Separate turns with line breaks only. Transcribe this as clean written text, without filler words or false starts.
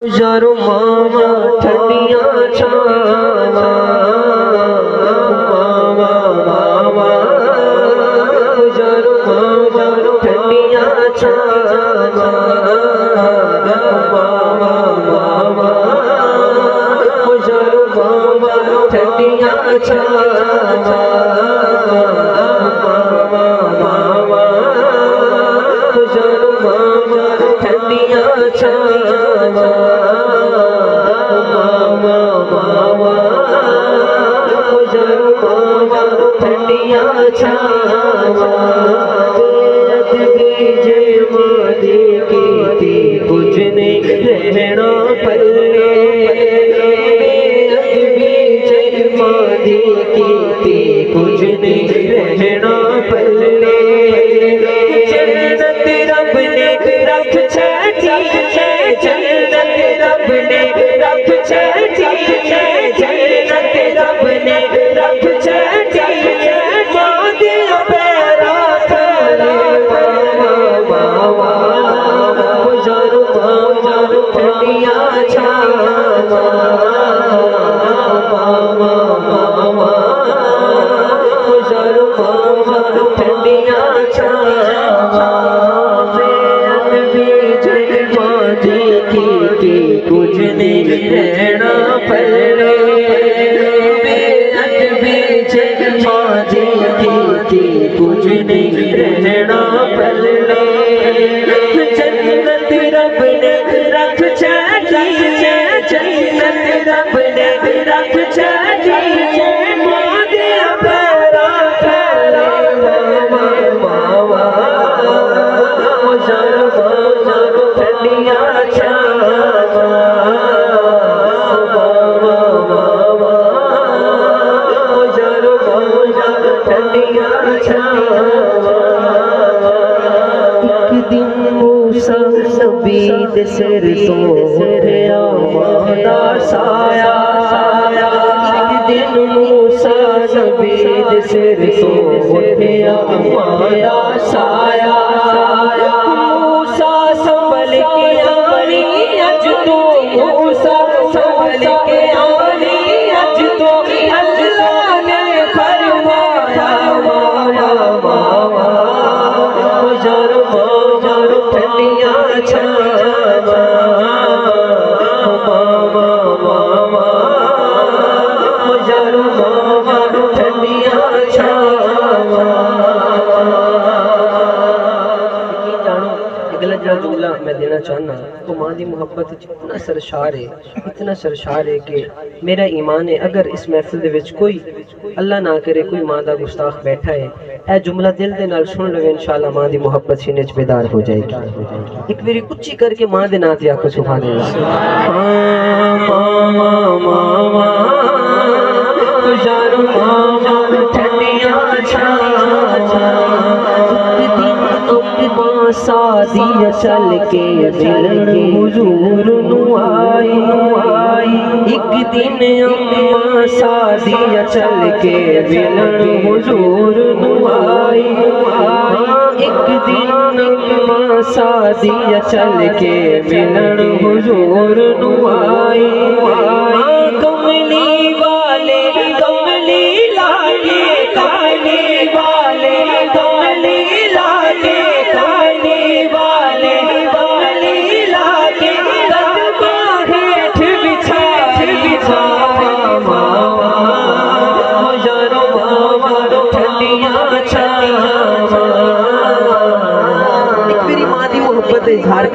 यारो मामा ठंडिया छावा मामा मामा यारो मामा ठंडिया छावा मामा मामा यारो मामा ठंडिया छावा मामा मामा यारो मामा ठंडिया छावा ठंडिया छावा जय मादी की कुछ नहीं रहना पल्ले जय मादी की कुछ नहीं रहना पल्ले जन्नत रब ने रख छठी जन्नत रब ने रख छठी जन्नत रब ने रख छठी मादिया पैरा थले मामा यारो मामा ठंडिया छावा मामा मामा यारो मामा ठंडिया छावा कुछ नहीं रहना पल्ले कुछ नहीं रहना पल्ले जन्नत रब ने रख छठी जन्नत रब ने रख छठी मादिया पैरा थले मामा यारो मामा ठंडिया छावा मामा मामा यारो मामा ठंडिया छावा एक दिन मूसा नबी दे सिर तो उठया मादा साया एक दिन मूसा नबी दे सिर तो उठया मादा साया मूसा संभल के आनी अज तो मूसा संभल के आनी अज तो अल्लाह ने फरमाया मामा यारो मामा ठंडिया छावा मामा मामा यारो मामा ठंडिया छावा अगला जुमला मैं देना चाहना तो माँ की मुहब्बत इतना सरशार है कि मेरा ईमान है अगर इस महफिल दे विच कोई अल्लाह ना करे कोई माँ का गुस्ताख बैठा है ए जुमला दिल दे नाल सुन लवे इंशाअल्लाह माँ की मुहब्बत सीने च बेदार हो जाएगी। एक बारी उच्ची करके माँ दे नाम ते आखो सुभान अल्लाह। मामा मामा यारो मामा ठंडिया छावा सादिया चल के मिलन हुजूर नु आई एक दिन अम्मा सादिया चल के मिलन हुजूर नु आई एक दिन अम्मा सादिया चल के मिलन हुजूर नु आई कमली वाले कमली लागे कमली वाले कमली लागे एक मेरी माँ की मोहब्बत इजहार